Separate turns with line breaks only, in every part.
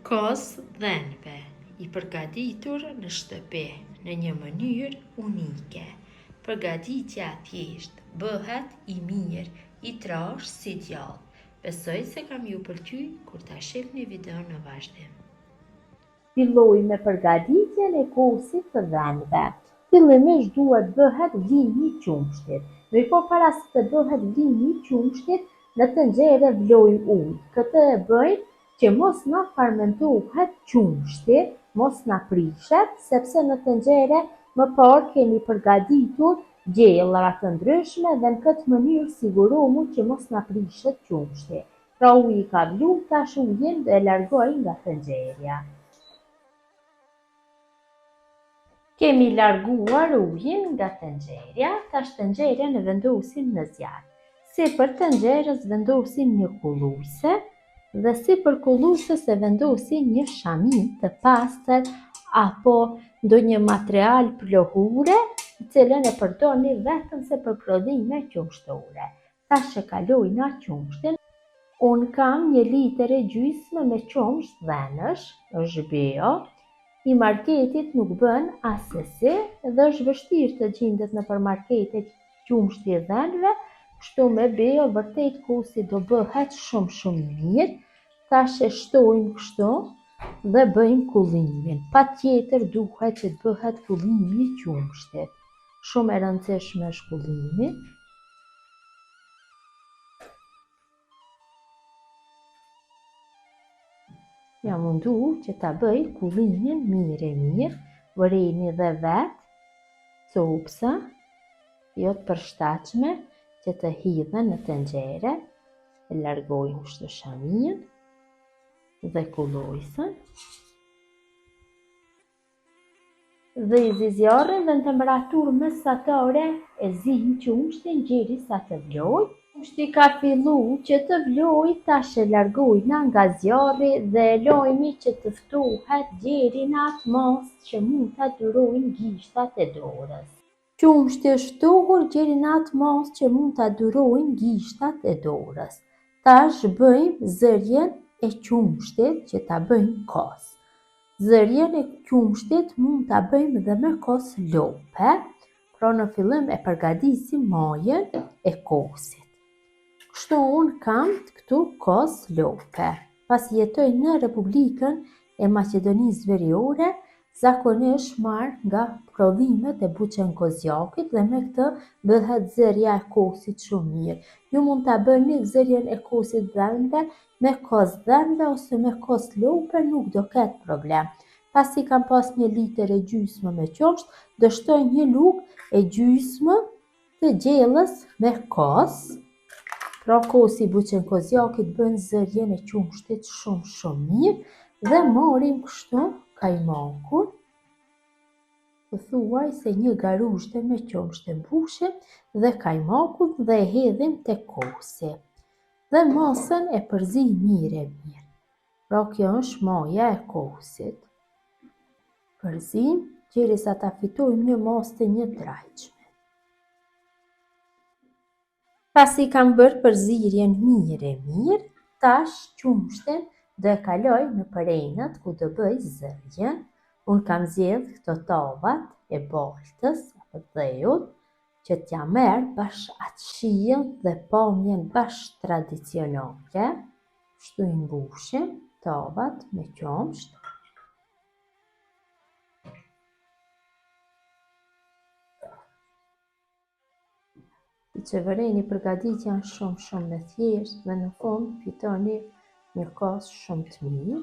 Kos dhenve, I përgatitur në shtëpi, në një mënyrë unike. Përgatitja thjesht bëhet I mirë, I trash si djallë. Besoj se kam ju pëlqy kur ta shihni video në vazhdim.
Filloj me përgatitjen e kosit të dhenve. Fillimisht duhet bëhet vllimi I qumshtit. Mirëpo para se të bëhet vllimi I qumshtit, në tenxhere vlojmë ujë. Këtë e bëjmë që mos na fermentohet qumshti, mos na prishet, sepse në tenxhere më parë kemi përgatitur gjellëra të ndryshme dhe në këtë mënyrë sigurohemi që mos na prishet qumshti. Pra uji ka vlu, tash ujin do e largoj nga tenxheria. Kemi larguar ujin nga tenxheria, tash tenxherën e vendosim në zjarr. Sipër tenxherës vendosim një kulluese dhe sipër kullueses e vendosim një shamin të pastër apo ndonjë material pluhure, I cilën e përdorni vetëm se për prodhime qumshtore. Tash e kaloj na qumshtin. Unë kam 1,5 litër me qumsht dhenësh, është bio. I marketit nuk bën asesi dhe është vështirë të gjendet nëpër marketet qumshti I dhenve, kështu me bio vërtet kosi do bëhet shumë I mirë. Tash e shtojmë kështu dhe bëjmë kullimin. Patjetër duhet që të bëhet kullimi I qumshtit. Shumë e rëndësishme është kullimi. Jam mundu që ta bëj kullimin mirë, vëreni dhe vetë copsa, jo të përshtatshme që të hidhen në tenxhere, e largojmë kështu shamin dhe kulluesen. Dhe I zjarrin dhe në temperaturë mesatare e zim qumshtin derisa të vlojë. Qumshti ka fillu që të vlojë, tash e largojna nga zjarri dhe e lojmi që të ftohet deri në atë masë që mund ta durojnë gishtat e dorës. Qumshti është ftohur deri në atë masë që mund ta durojnë gishtat e dorës. Tash bëjmë zërjen e qumshtit që ta bëjmë kos. Zërjen e qumshtit mund ta bëjmë dhe me kos lope, pra në fillim e përgatisim majën e kosit. Kështu unë kam këtu kos lope. Pas jetoj në Republikën e Maqedonisë Veriore, zakonisht marr nga prodhimet e buçen kozjakit dhe me këtë bëhet zërja e kosit shumë mirë. Ju mund ta bëni zërjen e kosit dhenve me kos dhenve ose me kos lope, nuk do ketë problem. Pasi kam pas 1,5 litër me qumsht, do shtoj 1 lugë e gjysmë të gjellës me kos. Pra kosi buçen kozjakit bën zërjen e qumshtit shumë mirë dhe marrim kështu kajmakun. Thuaj se 1 garushte me qumsht e mbushim dhe kajmakun dhe e hedhim te kosi. Dhe masën e përzim mirë. Pra kjo është maja e kosit. Përzim derisa ta fitojmë një masë të njëtrajtshme. Pasi kam bërë përzirjen mirë, tash qumshtin do e kaloj në përenët ku do bëj zërjen. Unë kam zgjedh këto tavat e baltës apo dheut që t'ja merr bash atë shijen dhe pamjen bash tradicionale. Kështu I mbushim tavat me qumsht. Që vëreni përgatitja shumë me thjesht dhe në fund fitoni një kos shumë të mirë.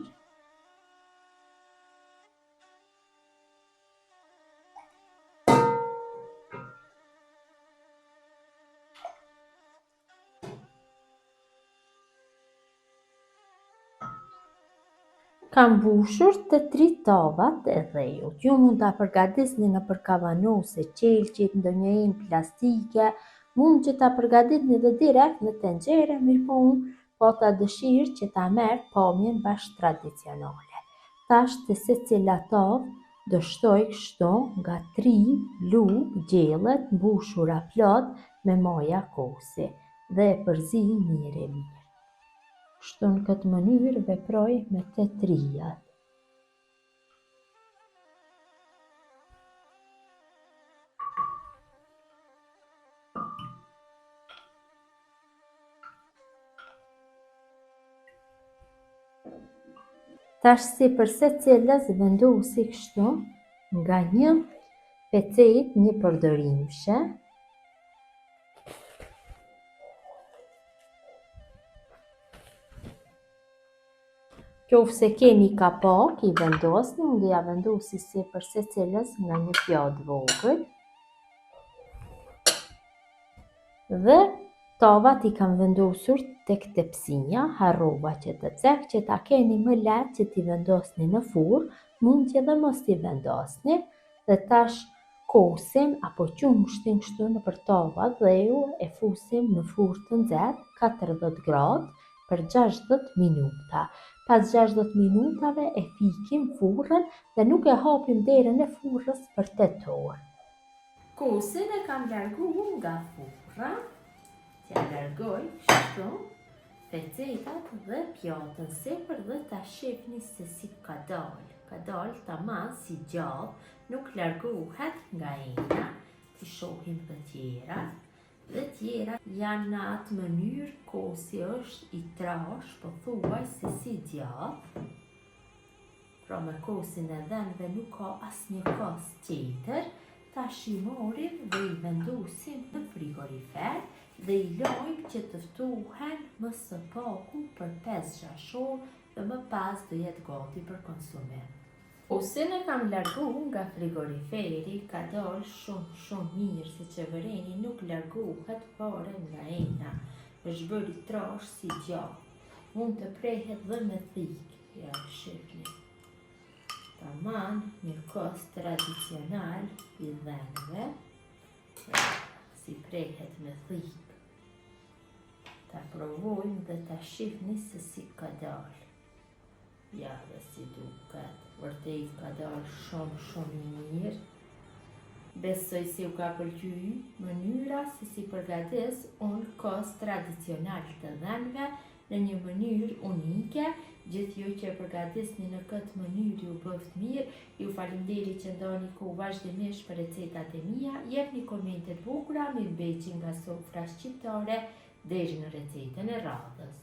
Kam mbushur të 3 tavat e dheut. Ju mund ta përgatisni nëpër kavanose, qelqit, ndonjë enë plastike. Mund që ta përgatitni dhe direkt në tenxhere, mirëpo unë pata dëshirë që ta merr pamjen bash tradicionale. Tash të secila tavë do shtoj kështu nga 3 lugë gjellët mbushura plot me maja kosi dhe e përzij mirë. Kështu në këtë mënyrë veproj me të trijat. Tash si për secilës vendosi kështu nga një pecetë një përdorimshe. Qofse keni kapak i vendosni, unë ja vendosi si për secilës nga një pjatë vogël. Dhe tavat i kam vendosur tek tepsinja, harrova që të cek që ta keni më lehtë që t'i vendosni në furrë, mund që dhe mos t'i vendosni, dhe tash kosin apo qumshtin kështu në për tavat dhe ju e fusim në furrë të nxehtë 40 gradë për 60 minuta. Pas 60 minutave e fikim furrën dhe nuk e hapim derën e furrës për 8 orë. Kosin e kam larguar nga furra, t'ja largoj kështu, pecetat dhe pjatën sipër dhe ta shihni se si ka dalë. Ka dalë tamam si gjallë, nuk largohet nga ena, të shohim dhe tjera. Dhe tjera janë në atë mënyrë, kosi është i trash, po thuaj se si gjallë. Pra me kosin e dhenve nuk ka asnjë kos tjetër. Tash i morim dhe i vendosim në frigorifer dhe i lojmë që të ftohen më së paku për 5-6 orë dhe më pas do jetë gati për konsumim. Kosin e kam larguar nga frigoriferi, ka dalë shumë mirë, si që vëreni nuk largohet fare nga ena. Është bërë i trash si gjallë. Mund të prehet dhe me thikë, ja shihni. Tamam, një kos tradicional i dhenve, si prehet me thikë. Ta provojmë dhe ta shihni se si ka dalë. Ja dhe si duket, vërtet ka dalë shumë mirë. Besoj si u ka pëlqyer mënyra se si përgatis unë kos tradicional të dhenve në një mënyrë unike. Gjithë ju që përgatisni në këtë mënyrë ju bëft mirë, ju falenderoj që ndoni kohë vazhdimisht për recetat e mia, jepni komente të bukura, mirëbeqje nga sofra shqiptare deri në recetën e radhës.